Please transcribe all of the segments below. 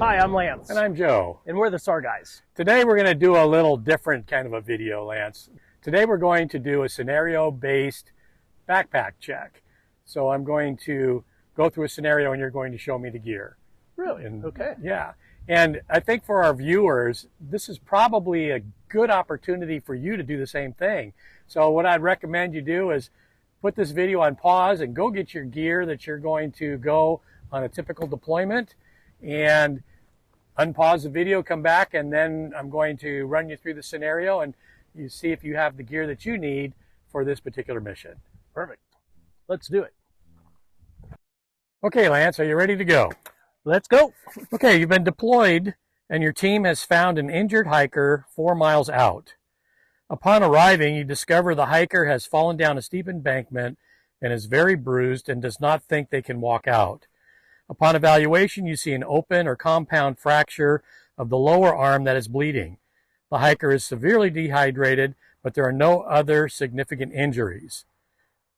Hi, I'm Lance. And I'm Joe. And we're the SAR guys. Today we're going to do a little different kind of a video, Lance. Today we're going to do a scenario-based backpack check. So I'm going to go through a scenario and you're going to show me the gear. Really? And, okay. Yeah. And I think for our viewers, this is probably a good opportunity for you to do the same thing. So what I'd recommend you do is put this video on pause and go get your gear that you're going to go on a typical deployment, and unpause the video, come back, and then I'm going to run you through the scenario and you see if you have the gear that you need for this particular mission. Perfect. Let's do it. Okay, Lance, are you ready to go? Let's go. Okay, you've been deployed and your team has found an injured hiker 4 miles out. Upon arriving, you discover the hiker has fallen down a steep embankment and is very bruised and does not think they can walk out. Upon evaluation, you see an open or compound fracture of the lower arm that is bleeding. The hiker is severely dehydrated, but there are no other significant injuries.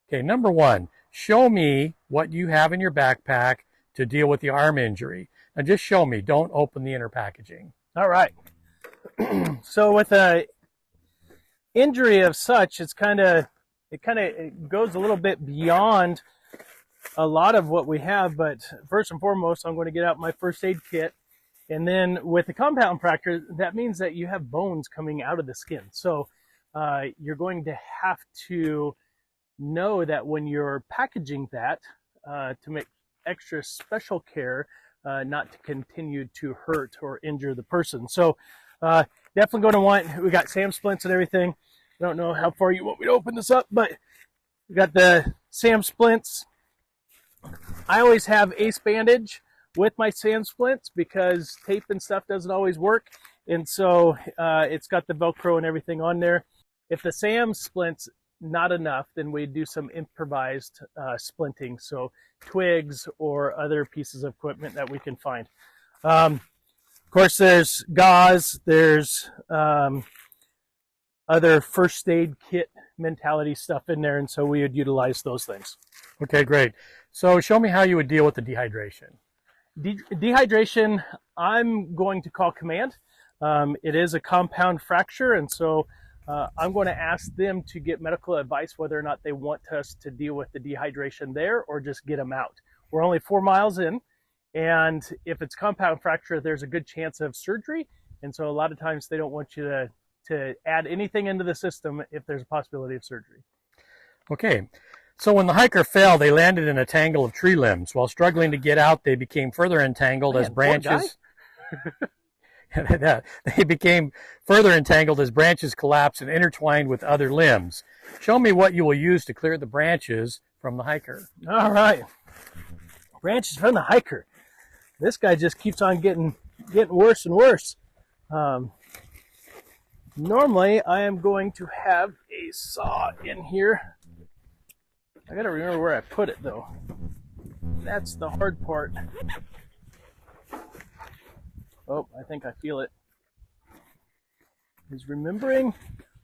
Okay, number one, show me what you have in your backpack to deal with the arm injury. Now just show me, don't open the inner packaging. All right. So with a injury of such, it goes a little bit beyond a lot of what we have, but first and foremost, I'm going to get out my first aid kit. And then with a compound fracture, that means that you have bones coming out of the skin. So you're going to have to know that when you're packaging that, to make extra special care, not to continue to hurt or injure the person. So definitely going to want, we got SAM splints and everything. I don't know how far you want me to open this up, but we got the SAM splints. I always have ACE bandage with my SAM splints because tape and stuff doesn't always work. And so it's got the Velcro and everything on there. If the SAM splint's not enough, then we do some improvised splinting. So twigs or other pieces of equipment that we can find. Of course, there's gauze, there's other first aid kit mentality stuff in there. And so we would utilize those things. Okay, great. So show me how you would deal with the dehydration. Dehydration, I'm going to call command. It is a compound fracture, and so I'm going to ask them to get medical advice whether or not they want us to deal with the dehydration there or just get them out. We're only 4 miles in, and if it's compound fracture, there's a good chance of surgery, and so a lot of times they don't want you to add anything into the system if there's a possibility of surgery. Okay. So when the hiker fell, they landed in a tangle of tree limbs. While struggling to get out, they became further entangled as branches. They became further entangled as branches collapsed and intertwined with other limbs. Show me what you will use to clear the branches from the hiker. All right. Branches from the hiker. This guy just keeps on getting worse and worse. Normally, I am going to have a saw in here. I gotta remember where I put it though. That's the hard part. Oh, I think I feel it. Is remembering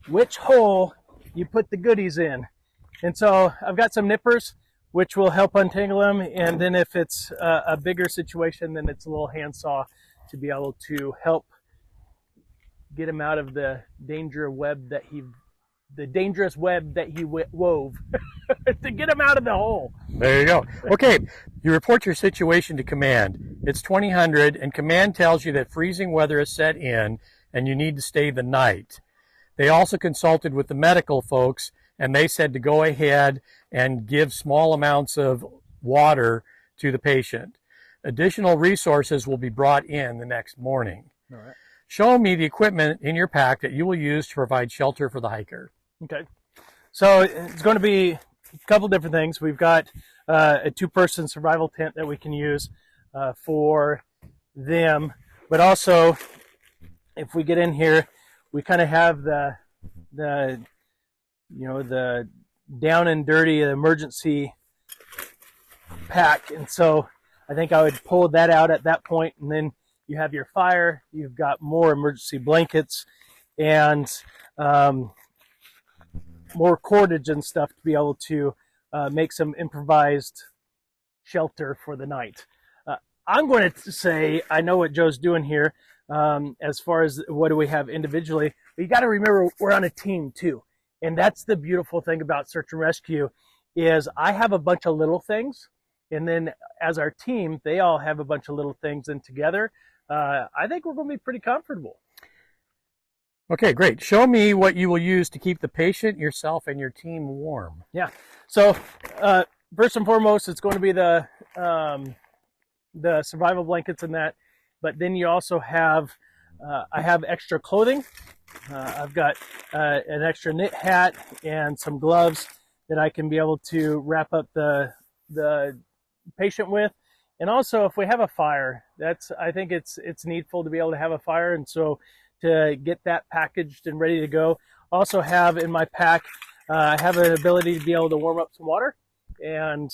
which hole you put the goodies in. And so I've got some nippers which will help untangle them, and then if it's a bigger situation, then it's a little handsaw to be able to help get him out of the dangerous web that he wove to get him out of the hole. There you go. Okay, you report your situation to command. It's 2000 and command tells you that freezing weather has set in and you need to stay the night. They also consulted with the medical folks and they said to go ahead and give small amounts of water to the patient. Additional resources will be brought in the next morning. All right. Show me the equipment in your pack that you will use to provide shelter for the hiker. Okay. So it's going to be a couple different things. We've got a 2-person survival tent that we can use for them. But also, if we get in here, we kind of have the down and dirty emergency pack. And so I think I would pull that out at that point, and then you have your fire, you've got more emergency blankets, and more cordage and stuff to be able to make some improvised shelter for the night. I'm going to say I know what Joe's doing here. As far as what do we have individually, but you got to remember we're on a team too, and that's the beautiful thing about search and rescue is I have a bunch of little things, and then as our team, they all have a bunch of little things, and together, I think we're going to be pretty comfortable. Okay, great. Show me what you will use to keep the patient, yourself, and your team warm. Yeah. So first and foremost, it's going to be the survival blankets and that. But then you also have, I have extra clothing. I've got an extra knit hat and some gloves that I can be able to wrap up the patient with. And also, if we have a fire, I think it's needful to be able to have a fire. And so to get that packaged and ready to go. Also have in my pack, I have an ability to be able to warm up some water. And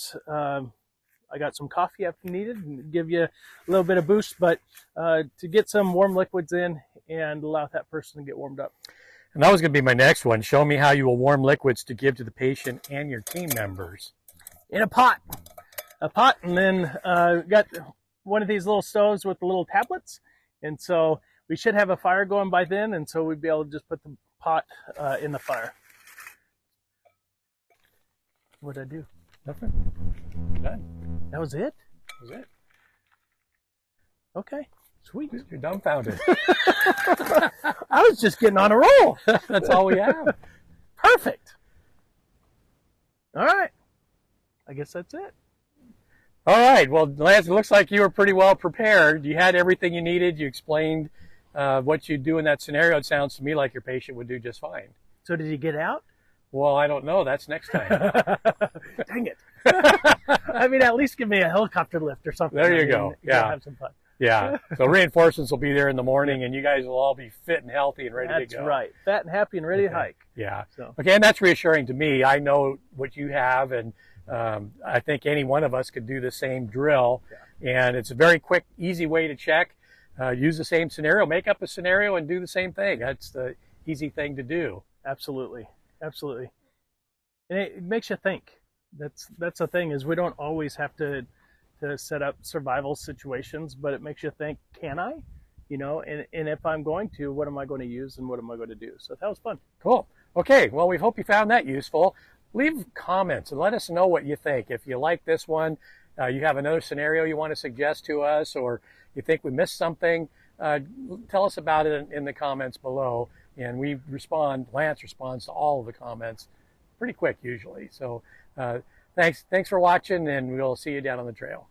I got some coffee if needed and give you a little bit of boost, but to get some warm liquids in and allow that person to get warmed up. And that was going to be my next one. Show me how you will warm liquids to give to the patient and your team members. In a pot, and then got one of these little stoves with the little tablets. And so we should have a fire going by then, and so we'd be able to just put the pot in the fire. What'd I do? Nothing. Done. That was it? That was it. Okay, sweet. You're dumbfounded. I was just getting on a roll. That's all we have. Perfect. All right. I guess that's it. All right. Well, Lance, it looks like you were pretty well prepared. You had everything you needed. You explained what you'd do in that scenario. It sounds to me like your patient would do just fine. So did he get out? Well, I don't know. That's next time. Dang it. I mean, at least give me a helicopter lift or something. There you go. Yeah. Have some fun. Yeah. So reinforcements will be there in the morning, and you guys will all be fit and healthy and ready to go. That's right. Fat and happy and ready to hike. Yeah. So. Okay, and that's reassuring to me. I know what you have, and I think any one of us could do the same drill. Yeah. And it's a very quick, easy way to check. Use the same scenario, make up a scenario, and do the same thing. That's the easy thing to do. Absolutely. Absolutely. And it makes you think. That's the thing is we don't always have to set up survival situations, but it makes you think, can I? You know, and if I'm going to, what am I going to use and what am I going to do? So that was fun. Cool. Okay, well, we hope you found that useful. Leave comments and let us know what you think. If you like this one, you have another scenario you want to suggest to us, or you think we missed something, tell us about it in the comments below. And we respond, Lance responds to all of the comments pretty quick usually. So thanks for watching, and we'll see you down on the trail.